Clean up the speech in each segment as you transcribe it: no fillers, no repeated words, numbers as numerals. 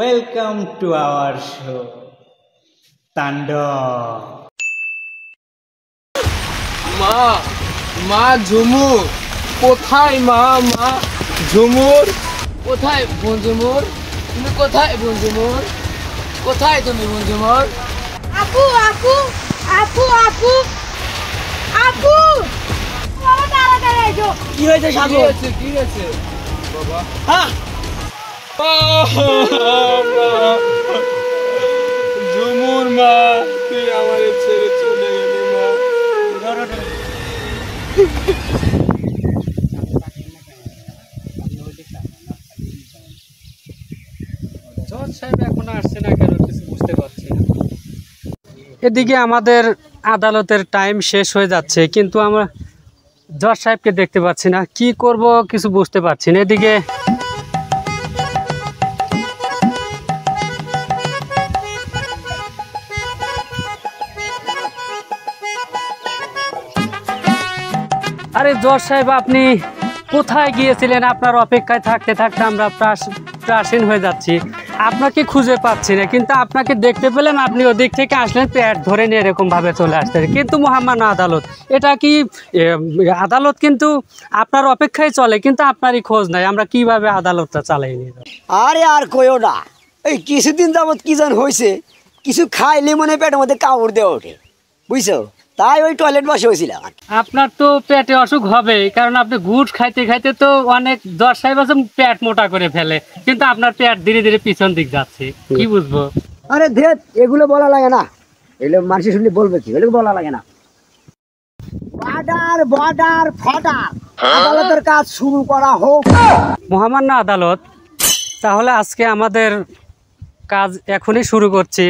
Welcome to our show, Tandor. মা মা ঝুমুর কোথায়? মা মা ঝুমুর কোথায়? বোন ঝুমুর তুমি কোথায়? বোন ঝুমুর কোথায় তুমি? বোন ঝুমুর আপু আপু আপু আপু আপু বাবা তাড়াতাড়ি এসো। কি হয়েছে? সাগর কি হয়েছে বাবা? হ্যাঁ ঝুমুর মা তুই আমার ছেড়ে চলে গেলি মা। জজ সাহেব এখনো আসছে না কেন কিছু বুঝতে পারছি না। এদিকে আমাদের আদালতের টাইম শেষ হয়ে যাচ্ছে কিন্তু আমরা জজ সাহেবকে দেখতে পাচ্ছি না, কি করব কিছু বুঝতে পারছি না। এদিকে আরে জজ সাহেব আপনি কোথায় গিয়েছিলেন? আপনার অপেক্ষায় থাকতে থাকতে আমরা প্রাসীন হয়ে যাচ্ছি, আপনাকে খুঁজে পাচ্ছি না। কিন্তু আপনাকে দেখতে পেলাম, আপনি ওদিক থেকে আসলেন, পেট ধরে নিয়ে এরকমভাবে চলে আসতেন। কিন্তু মহামান্য আদালত, এটা কি আদালত কিন্তু আপনার অপেক্ষায় চলে, কিন্তু আপনারই খোঁজ নাই, আমরা কিভাবে আদালতটা চালাই নিয়ে যাব? আরে আর কইও না, এই কিছুদিন যাবত কি জান হয়েছে, কিছু খাইলে মনে পেটের মধ্যে কামড় দেওয়া ওঠে, বুঝছো? তাই ওই টয়লেট বসে হয়েছিলাম। আপনার তো পেটে অসুখ হবে, কারণ আপনি গুড় খাইতে খাইতে তো অনেক জজ সাহেব আছে পেট মোটা করে ফেলে, কিন্তু আপনার পেট ধীরে ধীরে পিছন দিক যাচ্ছে, কি বুঝবো? আরে ধেত, এগুলো বলা লাগে না, এগুলো মানুষ শুনলে বলবে কি, এগুলো বলা লাগে না। বর্ডার ফর্ডার, আদালতের কাজ শুরু করা হোক। মহামান্য আদালত, তাহলে আজকে আমাদের কাজ এখনই শুরু করছি।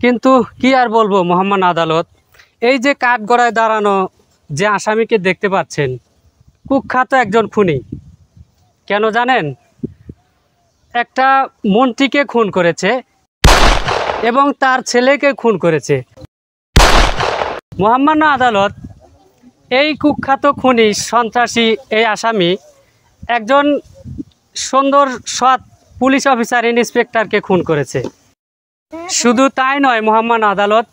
কিন্তু কি আর বলবো মহামান্য আদালত, এই যে কাঠগড়ায় দাঁড়ানো যে আসামিকে দেখতে পাচ্ছেন, কুখ্যাত একজন খুনি। কেন জানেন? একটা মন্ত্রীকে খুন করেছে এবং তার ছেলেকে খুন করেছে। মহামান্য আদালত, এই কুখ্যাত খুনি সন্ত্রাসী এই আসামি একজন সুন্দর সৎ পুলিশ অফিসার ইন্সপেক্টরকে খুন করেছে। শুধু তাই নয় মহামান্য আদালত,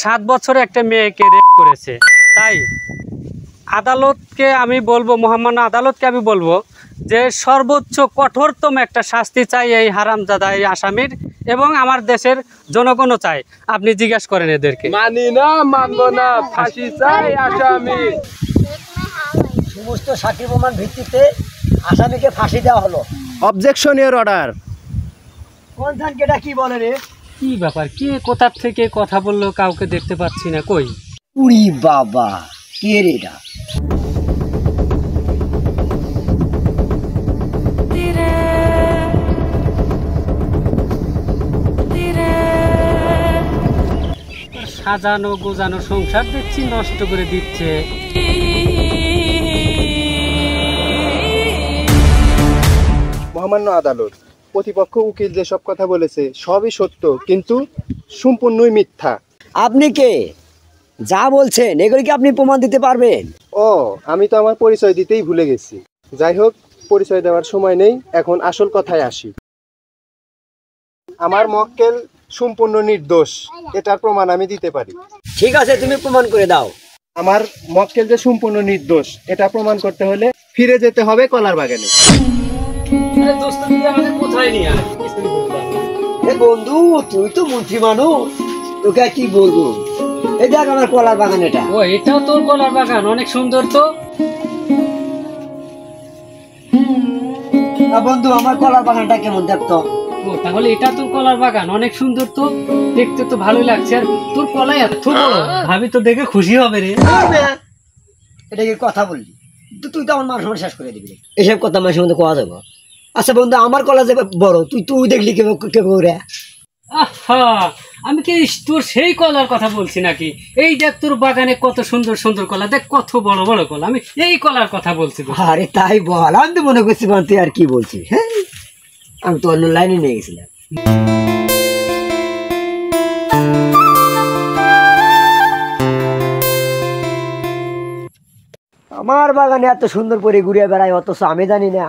7 বছরে একটা মেয়েকে রেপ করেছে। তাই আদালতকে আমি বলবো, মহামান্য আদালতকে আমি বলবো যে সর্বোচ্চ কঠোরতম একটা শাস্তি চাই এই হারামজাদা এই আসামির, এবং আমার দেশের জনগণও চাই। আপনি জিজ্ঞাসা করেন এদেরকে। মানি না, মানবো না, ফাঁসি চাই আসামি। সমস্ত সাক্ষী প্রমাণ ভিত্তিতে আসামিকে ফাঁসি দেওয়া হলো। Objection your order. কোন এটা কি বলে রে? কি ব্যাপার, কে কোথার থেকে কথা বললো কাউকে দেখতে পাচ্ছি না, কই? উড়ি বাবা, কে রে এটা? সাজানো গোজানো সংসার দেখছি নষ্ট করে দিচ্ছে। মহামান্য আদালত, প্রতিপক্ষ উকিল যেসব কথা বলেছে সবই সত্য, কিন্তু সম্পূর্ণই মিথ্যা। আপনি কে? যা বলছেন এগুলি কি আপনি প্রমাণ দিতে পারবেন? ও, আমি তো আমার পরিচয় দিতেই ভুলে গেছি। যাই হোক, পরিচয় দেওয়ার সময় নেই, এখন আসল কথায় আসি। আমার মক্কেল সম্পূর্ণ নির্দোষ, এটার প্রমাণ আমি দিতে পারি। ঠিক আছে, তুমি প্রমাণ করে দাও। আমার মক্কেল যে সম্পূর্ণ নির্দোষ, এটা প্রমাণ করতে হলে ফিরে যেতে হবে কলার বাগানে। বন্ধু, তুই তো মন্ত্রী মানুষ, তোকে কি বলবো? এই দেখ আমার কলার বাগান। এটা ও, এটাও তোর কলার বাগান? অনেক সুন্দর তো। বন্ধু, আমার কলার বাগানটা কেমন দেখতো? ও, তাহলে এটা তোর কলার বাগান? অনেক সুন্দর তো, দেখতে তো ভালোই লাগছে। আর তোর কলাই এত বড়, ভাবি তো দেখে খুশি হবে রে। এটা কি কথা বললি? তুই তো আমার মান সম্মান শেষ করে দিবি, এসব কথা মানুষের মধ্যে কোয়া যাবো? আচ্ছা বন্ধু, আমার কলা যে বড়, তুই দেখলি কে? আহা, আমি কি তোর সেই কলার কথা বলছি নাকি? এই দেখ তোর বাগানে কত সুন্দর সুন্দর কলা, দেখ কত বড় বড় কলা, আমি এই কলার কথা বলছি। আরে তাই বল, আমি তো মনে করছি তুই আর কি বলছিস। হ্যাঁ, আমি তো অন্য লাইনে নিয়ে গেছিলাম। আমার বাগানে এত সুন্দর করে ঘুরে বেড়ায় অথচ আমি জানি না।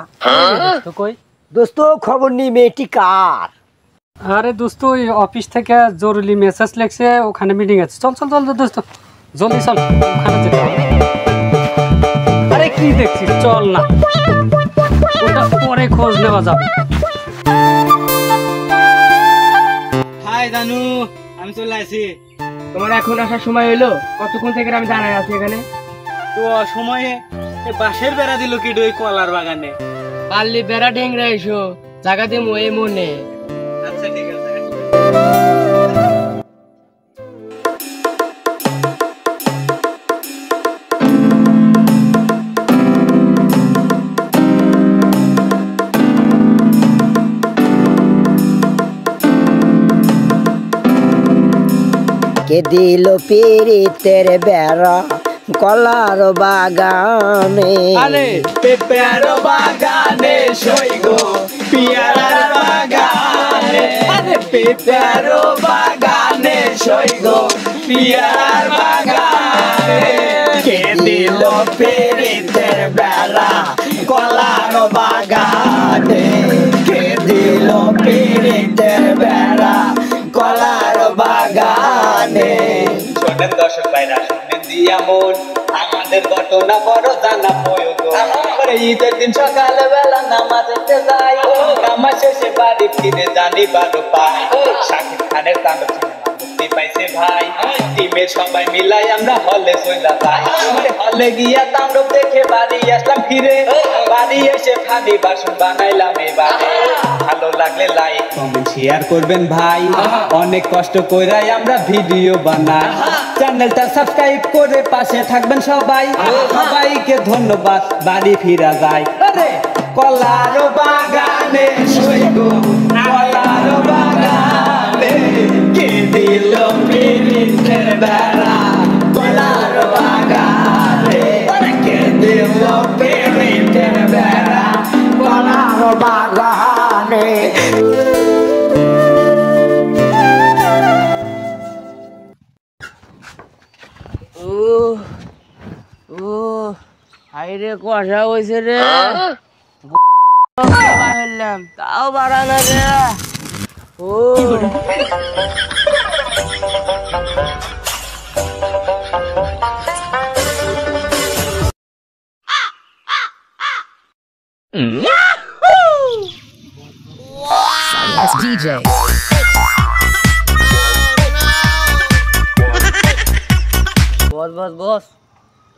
তো কই দোস্ত খবর নি মেয়েটি কার? আরে দোস্ত ওই অফিস থেকে জরুরি মেসেজ লেখছে, ওখানে মিটিং আছে। চল চল চল দোস্ত, জলদি চল, ওখানে যেতে হবে। আরে কি দেখছিস, চল না, ওটা পরে খোঁজ নেওয়া যাবে। হাই দানু, আমি চলে আসি। তোমার এখন আসার সময় হইলো? কতক্ষণ থেকে আমি দাঁড়ায় আছি এখানে? তো অসময়ে বাঁশের বেড়া দিল কি ওই কলার বাগানে। পারলি বেড়া ঢেংরা এসো, জায়গা দিয়ে মনে মনে। আচ্ছা ঠিক আছে। কে দিল পিরিতের বেড়া কলার বাগানে? আরে পেঁপের বাগানে সইগো পিয়ারার বাগানে, আরে পেঁপের বাগানে সইগো পিয়ারার বাগানে, কে দিল পিরিতের বেড়া কলার বাগানে, কে দিল পিরিতের বেড়া কলার বাগানে। শোনেন দর্শক ভাইরা, শোনেন দিয়া মন, আমাদের ঘটনা বড় জানা প্রয়োজন। করে ঈদের দিন সকালে বেলা নামাজে যাই, নামাজ শেষে বাড়ি ফিরে জানি 12 পাই। শাকিব খানের তাণ্ডব সিনেমা মুক্তি পাইছে ভাই, টিমের সবাই মিলাই আমরা হলে চইলা যাই। হলে গিয়া তাণ্ডব দেখে বাড়ি আসলাম ফিরে, বাড়ি এসে ফানি বাসন বানাইলাম এবারে। ভালো লাগলে লাইক কমেন্ট শেয়ার করবেন ভাই, অনেক কষ্ট কইরাই আমরা ভিডিও বানাই। চ্যানেলটা সাবস্ক্রাইব করে পাশে থাকবেন সবাই, সবাইকে ধন্যবাদ। বাড়ি ফিরা যায় আরে কলার বাগানে সইগো কলার বাগানে, কে দিল পিরিতের বেড়া কলার বাগানে, কে দিল পিরিতের বেড়া কলার বাগানে। হাইরে কষা হয়েছে রে, বাড়লাম তাও বাড়ানো রে। ও বস বস বস,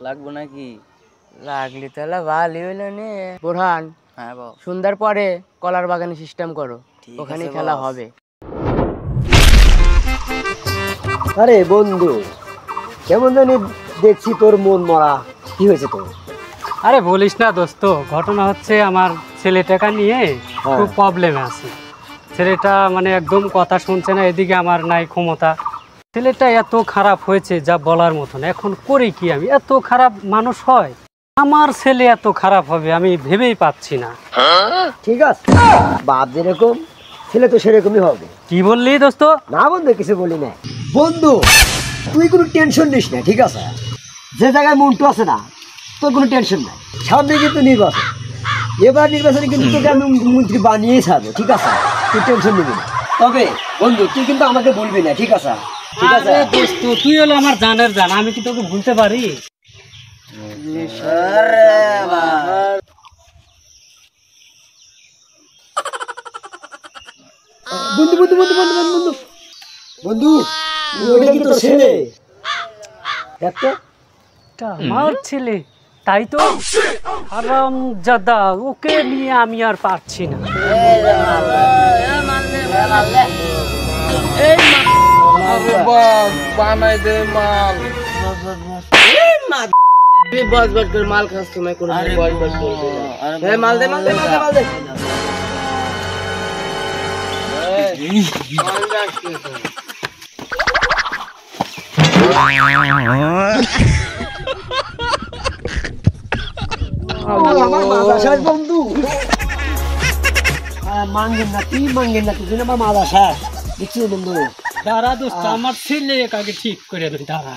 লাগবো নাকি? লাগলি তাহলে ভালো হইলো নে। বোরহান, হ্যাঁ সন্ধ্যার পরে কলার বাগানে সিস্টেম করো, ওখানে খেলা হবে। আরে বন্ধু, কেমন জানি দেখছি তোর মন মরা, কি হয়েছে তোর? আরে বলিস না দোস্ত, ঘটনা হচ্ছে আমার ছেলেটাকে নিয়ে খুব প্রবলেমে আছে। ছেলেটা মানে একদম কথা শুনছে না, এদিকে আমার নাই ক্ষমতা। ছেলেটা এত খারাপ হয়েছে যা বলার মতন। এখন করি কি আমি? এত খারাপ মানুষ হয়? আমার ছেলে এত খারাপ হবে আমি ভেবেই পাচ্ছি না। ঠিক আছে, বাপ যেরকম ছেলে তো সেরকমই হবে। কি বললি দোস্ত? না বন্ধু, কিছু বলি না। বন্ধু তুই কোনো টেনশন নিস না, ঠিক আছে? যে জায়গায় মন্টু আছে না, তোর কোনো টেনশন নাই। সামনে কিন্তু নির্বাচন, এবার নির্বাচনে কিন্তু তোকে আমি মন্ত্রী বানিয়েই ছাড়বো, ঠিক আছে? তুই টেনশন নিবি না। তবে বন্ধু তুই কিন্তু আমাকে বলবি না, ঠিক আছে? ঠিক আছে আরে দোস্ত, তুই হলো আমার জানের জান, আমি কি তোকে ভুলতে পারি? বন্ধু বন্ধু বন্ধু বন্ধু বন্ধু বন্ধু বন্ধু, ওটা কি তোর ছেলে? একটা এটা আমার ছেলে, তাই তো? হারাম জাদা, ওকে নিয়ে আমি আর পারছি না। বানাই দে মাল। বস বস করে মাল খাস তুমি, কোনো বস বস করবি না। মাল দে মাল দে মাল দে মাল দে। আমার মাদাসার বন্ধু মাঙ্গেন না, তুই মাঙ্গেন না, তুই আমার মাদাসার দেখছি বন্ধু। দাঁড়া দোস্ত, আমার ছেলে কাকে ঠিক করে দিই, দাঁড়া।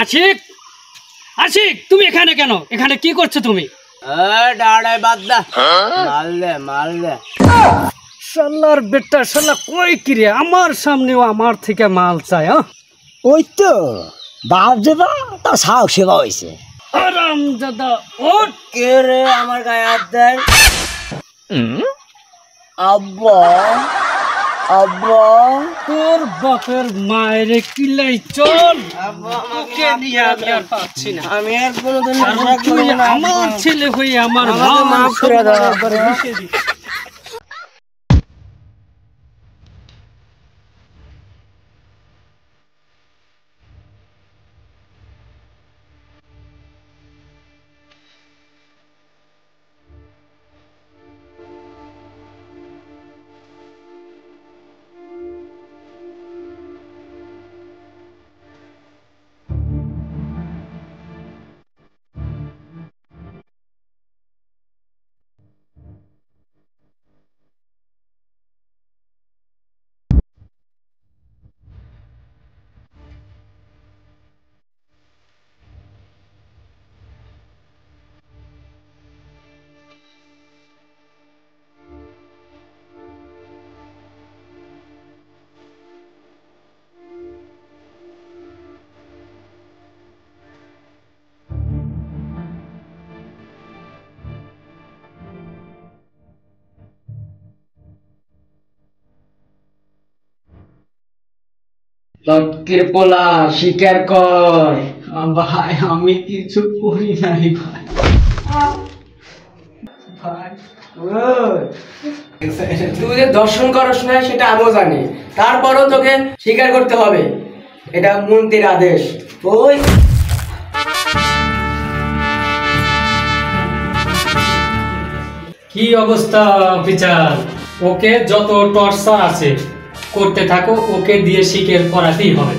আশিক, আশিক তুমি এখানে কেন? এখানে কি করছো তুমি? ডাড়াই বাদ দা, মাল দে। শালার বেটা, শালা কই কিরে আমার সামনেও আমার থেকে মাল চায়? ওই তো বাপ যেবা তার সাহস সেবা হয়েছে। আরাম দাদা ওঠ। কে রে আমার গায়ে হাত দেয়? আব্বা, আব্বা, তোর বাপের মায়ের কিলাই চল। ওকে নিয়ে আমি আর পাচ্ছি না। আমি আর কোনোদিন কারণ তুই আমার ছেলে হয়ে আমার মা মাফ করে দাও। মিশিয়ে দিস। লটকের পোলা স্বীকার কর। ভাই আমি কিছু করি নাই ভাই। তুই যে দর্শন করস না সেটা আমিও জানি, তারপরও তোকে স্বীকার করতে হবে, এটা মন্ত্রীর আদেশ। ওই কি অবস্থা অফিসার? ওকে যত টর্চার আছে করতে থাকো, ওকে দিয়ে শিখে করাতেই হবে।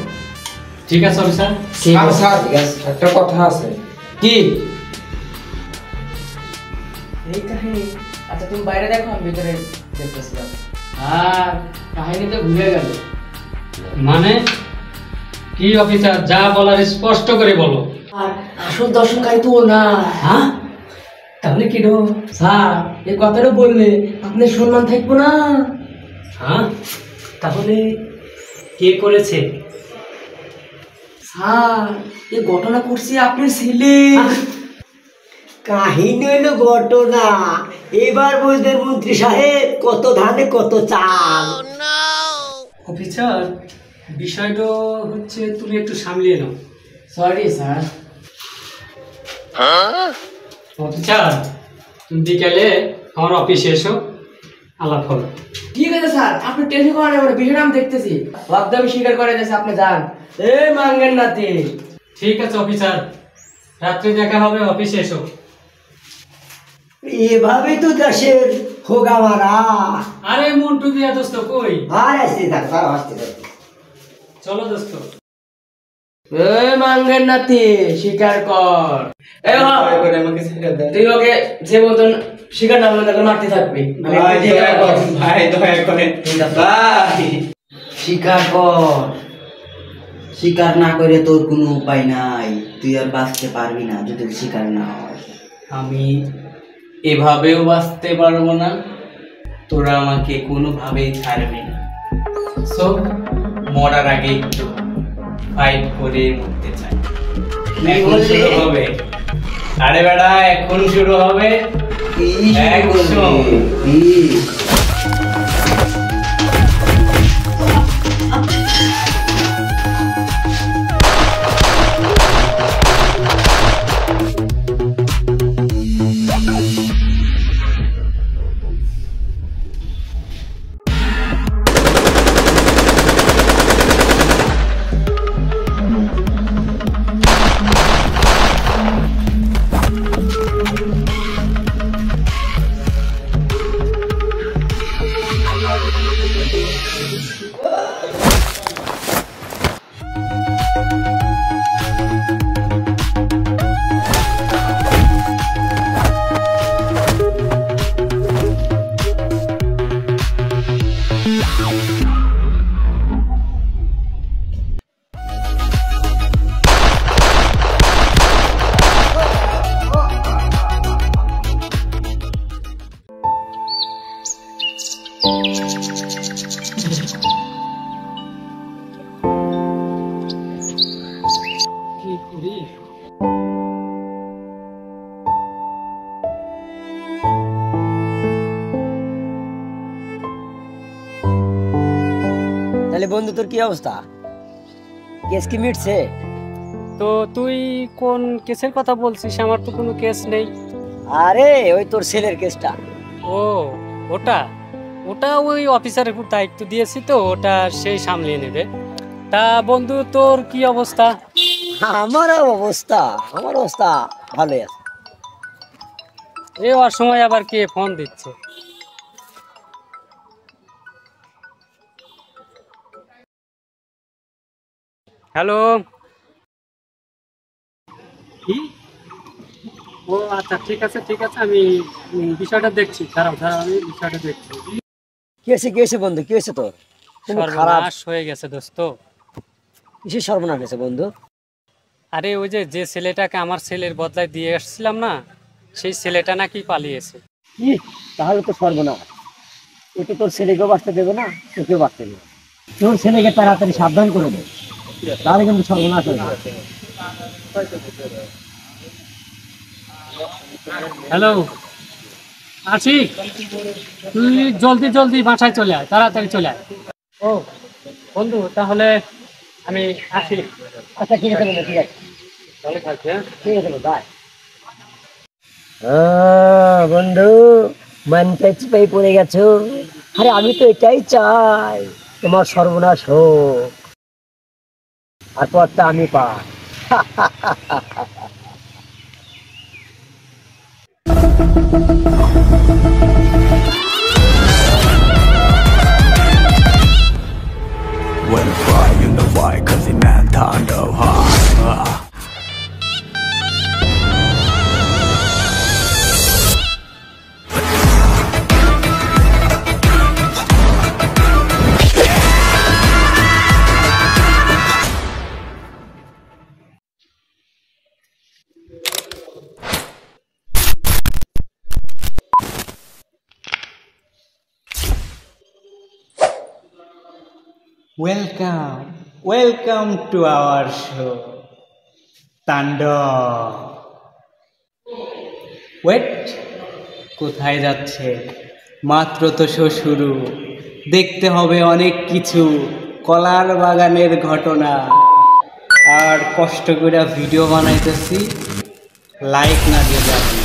ঠিক আছে অফিসার? একটা কথা আছে। কি? এই কাহিনী? আচ্ছা তুমি বাইরে দেখো, আমি ভিতরে দেখতেছিলাম। আর কাহিনী তো ভুলে গেল। মানে কি অফিসার, যা বলার স্পষ্ট করে বলো। আর আসল দর্শনকারী তো ও না। হ্যাঁ, তাহলে কি ডো? স্যার এই কথাটা বললে আপনার সম্মান থাকবো না। হ্যাঁ, তাহলে কে করেছে? স্যার এই ঘটনা করছি আপনার ছেলে। কাহিনী হইলো ঘটনা, এবার বুঝবেন মন্ত্রী সাহেব কত ধানে কত চাল। অফিসার বিষয়টা হচ্ছে তুমি একটু সামলিয়ে নাও। Sorry sir. অফিসার তুমি বিকেলে আমার অফিসে এসো, আলাপ হবে। ঠিক আছে স্যার, আপনি টেনশন করেন না, বিষয়টা আমি দেখতেছি। ভাবতে আমি স্বীকার করে দিয়েছি, আপনি যান। এ মাঙ্গেন নাতি। ঠিক আছে অফিসার, রাত্রে দেখা হবে, অফিসে এসো। এভাবেই তো দেশের হোগা মারা। আরে মন্টু দিয়া দোস্ত কই? আর আসতে থাক, তারা আসতে থাক। চলো দোস্ত। এ মাঙ্গেন নাতি স্বীকার কর। তুই ওকে যে মতন স্বীকার না করলে মারতে থাকবি। স্বীকার কর, স্বীকার না করে তোর কোনো উপায় নাই, তুই আর বাঁচতে পারবি না যদি স্বীকার না হয়। আমি এভাবেও বাঁচতে পারবো না, তোরা আমাকে কোনোভাবেই ছাড়বি না। সো মরার আগে একটু ফাইট করে মরতে চাই। এখন শুরু হবে। আরে বেটা, এখন শুরু হবে। তাহলে বন্ধু তোর কি অবস্থা, কেস কি মিটছে? তো তুই কোন কেসের কথা বলছিস? আমার তো কোনো কেস নেই। আরে ওই তোর ছেলের কেসটা। ও ওটা ওটা ওই অফিসারের উপর দায়িত্ব দিয়েছি, তো ওটা সেই সামলিয়ে নেবে। তা বন্ধু তোর কি অবস্থা? আমার অবস্থা ভালোই আছে। এই অসময় আবার কে ফোন দিচ্ছে? হ্যালো। কি? ও আচ্ছা, ঠিক আছে আমি বিষয়টা দেখছি। দাঁড়াও আমি বিষয়টা দেখছি। কি হয়েছে বন্ধু, কি হয়েছে তোর? তুমি খারাপ সর্বনাশ হয়ে গেছে দোস্ত। কিসের সর্বনাশ হয়েছে বন্ধু? আরে ওই যে ছেলেটাকে আমার ছেলের বদলায় দিয়ে আসছিলাম না, সেই ছেলেটা নাকি পালিয়েছে। তাহলে তো সর্বনাশ। ও তো তোর ছেলেকেও বাঁচতে দেবে না, তোকেও বাঁচতে দেবে। তোর ছেলেকে তাড়াতাড়ি সাবধান করে দে, তাহলে কিন্তু সর্বনাশ হয়ে যাবে। হ্যালো আশিক, তুই জলদি বাসায় চলে আয়, তাড়াতাড়ি চলে আয়। ও বন্ধু, তাহলে আমি আসি। আচ্ছা ঠিক আছে বন্ধু, ঠিক আছে, ভালো থাকবে। ঠিক আছে বাই। বন্ধু মানটা চিপাই পড়ে গেছো। আরে আমি তো এটাই চাই, তোমার সর্বনাশ হোক আর পথটা আমি পাই। When fly in the white, cause the man thunder high. Welcome to our show তাণ্ডব। ওয়েট, কোথায় যাচ্ছে? মাত্র তো শো শুরু, দেখতে হবে অনেক কিছু, কলার বাগানের ঘটনা। আর কষ্ট করে ভিডিও বানাইতেছি, লাইক না দিয়ে যাবে না।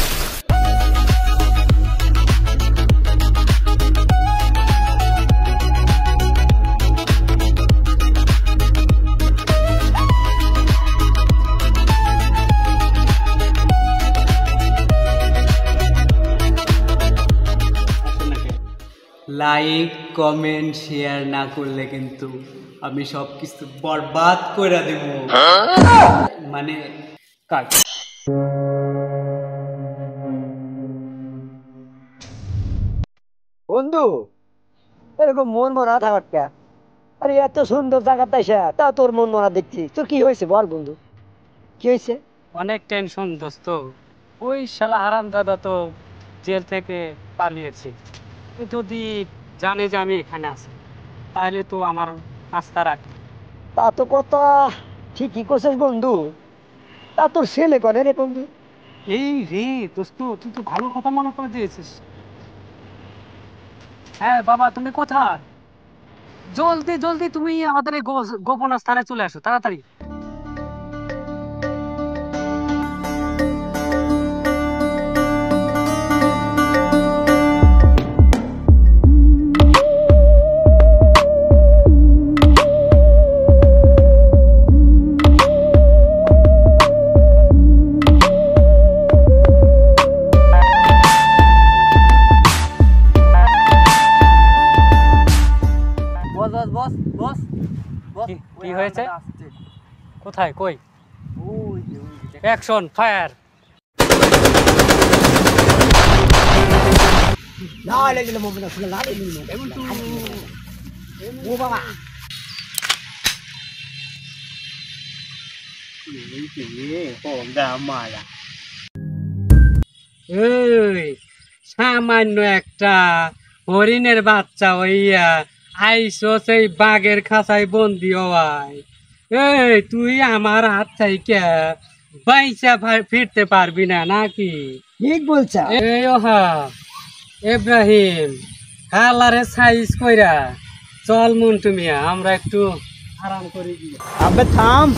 লাইক কমেন্ট শেয়ার না করলে কিন্তু আমি সব কিছু বরবাদ করে দেব। মানে কাট। বন্ধু এরকম মন মরা থাকার কে? আরে এত সুন্দর জায়গাতে এসে তা তোর মন মরা দেখছি, তোর কি হয়েছে বল বন্ধু, কি হয়েছে? অনেক টেনশন দোস্ত। ওই শালা হারাম দাদা তো জেল থেকে পালিয়েছে। ও যদি জানে যে আমি এখানে আছি, তাহলে তো আমার আস্থা রাখে। তা তো কথা ঠিকই করছিস বন্ধু, তা তোর ছেলে করে রে বন্ধু? এই রে দোস্ত, তুই তো ভালো কথা মনে করে দিয়েছিস। হ্যাঁ বাবা, তুমি কোথায়? জলদি তুমি আমাদের এই গোপন স্থানে চলে আসো, তাড়াতাড়ি। কি হয়েছে? কোথায়? কই? Action fire. ও বাবা এই সামান্য একটা হরিণের বাচ্চা হইয়া আইসো সেই বাঘের খাঁচায় বন্দি হওয়ায়। এই তুই আমার হাত থেকে বাইসা ফিরতে পারবি না নাকি? ঠিক বলছা। এই ওহা ইব্রাহিম, হালারে সাইজ কইরা চল মন্টু মিয়া আমরা একটু আরাম করে দিই। আবে থাম,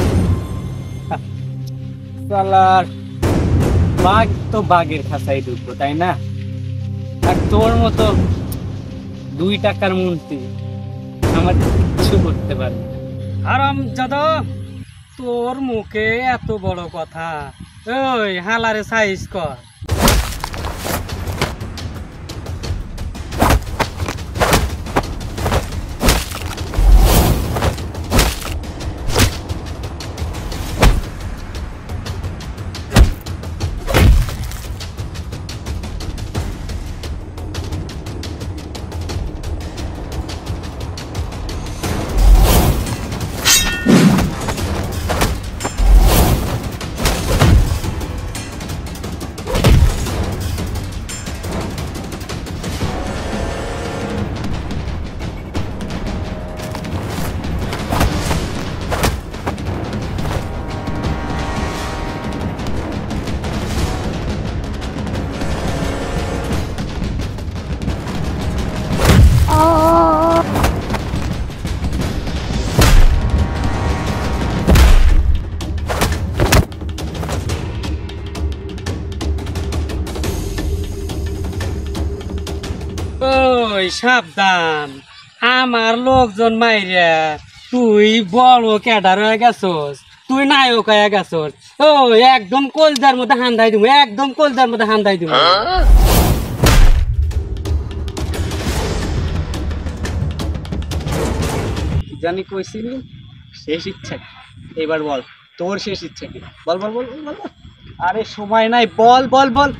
শালার বাঘ তো বাঘের খাঁচাই ঢুকবো তাই না? আর তোর মতো 2 টাকার মন্ত্রী আমার কিছু করতে পারে না। আরাম দাদা, তোর মুখে এত বড় কথা, ওই হালারে সাইজ কর। ওই সাবধান, আমার লোকজন মাইরা তুই বড় ক্যাডার হয়ে গেছস, তুই নায়ক হয়ে গেছস। ওই একদম কলজার মধ্যে হান্দাই দিব, একদম কলজার মধ্যে হান্দাই দিব। জানি কইছিলি শেষ ইচ্ছা কি? এবার বল তোর শেষ ইচ্ছা কি? বল বল বল বল বল। আরে সময় নাই, বল বল বল।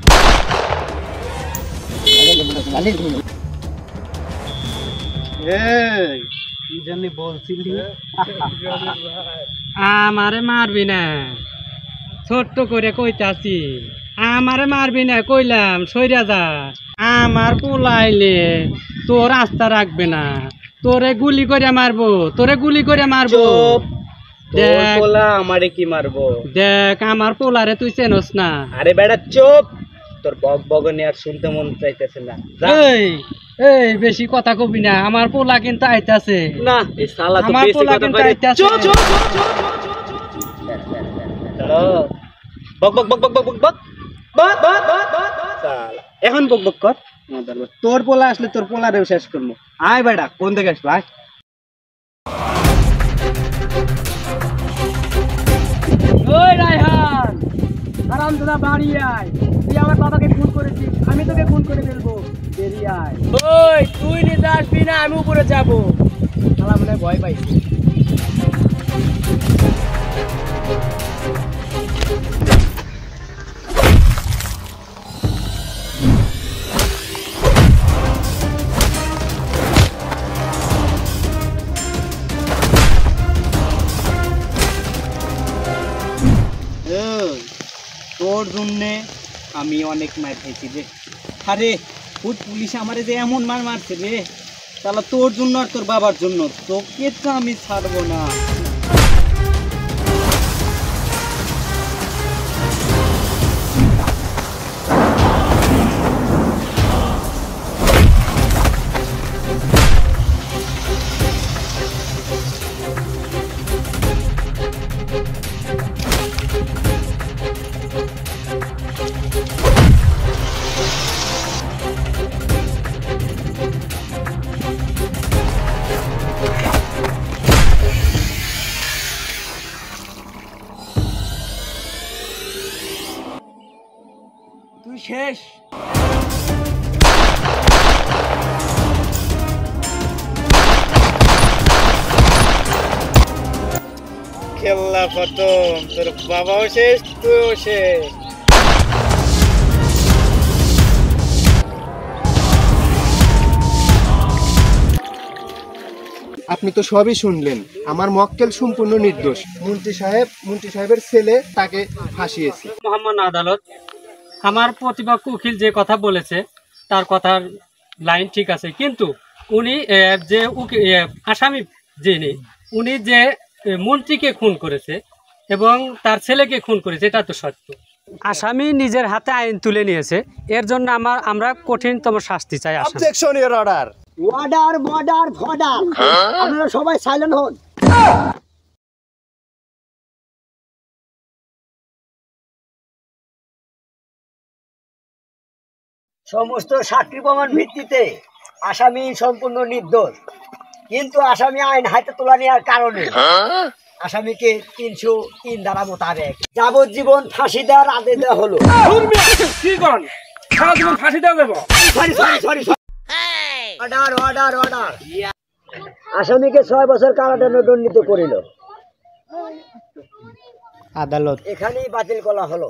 এই কি জানি বলছিলি? আমারে মারবি না, ছোট্ট করে কইতাছি, আমারে মারবি না কইলাম, সইরা যা। আমার পোলাইলে তোর আস্থা রাখবে না, তোরে গুলি করে মারবো, তোরে গুলি করে মারবো। দেখ পোলা আমারে কি মারবো? দেখ আমার পোলারে তুই চেনস না। আরে বেটা চুপ, তোর বক বগনে আর শুনতে মন চাইতেছে না। এই এই বেশি কথা কবি না, আমার পোলা কিন্তু আইতাছে। না এই শালা তো আমার বেশি পোলা কথা কিন্তু কয়। আইতাছে। চুপ চুপ হ্যালো, বক বক বক বক বক বক বক বক বক বক। শালা এখন বক বক কর। তোর পোলা আসলে তোর পোলারেও শেষ করবো। আয় বেটা, কোন দিকে আসবো? আয়। ওই রায়হান, আরাম দাদা বাড়ি আয়, তুই আমার বাবাকে খুন করেছিস, আমি তোকে খুন করে ফেলবো, বেরিয়ে আয়। ওই তুই নিতে আসবি না, আমি উপরে যাবো। শালা মনে হয় ভয় পাইছি। তোর জন্যে আমি অনেক মার খাইছি রে। আরে ভূত পুলিশ আমারে যে এমন মার মারছে রে, তাহলে তোর জন্য আর তোর বাবার জন্য তোকে তো আমি ছাড়বো না। তুই শেষ। খেলা খতম, তোর বাবাও শেষ, তুইও শেষ। আপনি তো সবই শুনলেন। আমার মক্কেল সম্পূর্ণ নির্দোষ। মন্ত্রী সাহেবের ছেলে তাকে ফাঁসিয়েছে। মহামান্য আদালত, আমার প্রতিপক্ষ উকিল যে কথা বলেছে তার কথার লাইন ঠিক আছে, কিন্তু উনি যে আসামি যিনি, উনি যে মন্ত্রীকে খুন করেছে এবং তার ছেলেকে খুন করেছে, এটা তো সত্য। আসামি নিজের হাতে আইন তুলে নিয়েছে, এর জন্য আমরা কঠিনতম শাস্তি চাই। Objection your order. ওয়ার্ডার মর্ডার ফর্ডার আপনারা সবাই সাইলেন্ট হন। সমস্ত সাক্ষী প্রমাণ ভিত্তিতে আসামি সম্পূর্ণ নির্দোষ, কিন্তু আসামি আইন হাতে তোলা নেওয়ার কারণে আসামিকে 303 ধারা মোতাবেক যাবজ্জীবন ফাঁসি দেওয়ার আদেশ দেওয়া হলো। Order order order. আসামিকে 6 বছর কারাদণ্ড দণ্ডিত করিল। আদালত এখানেই বাতিল করা হলো।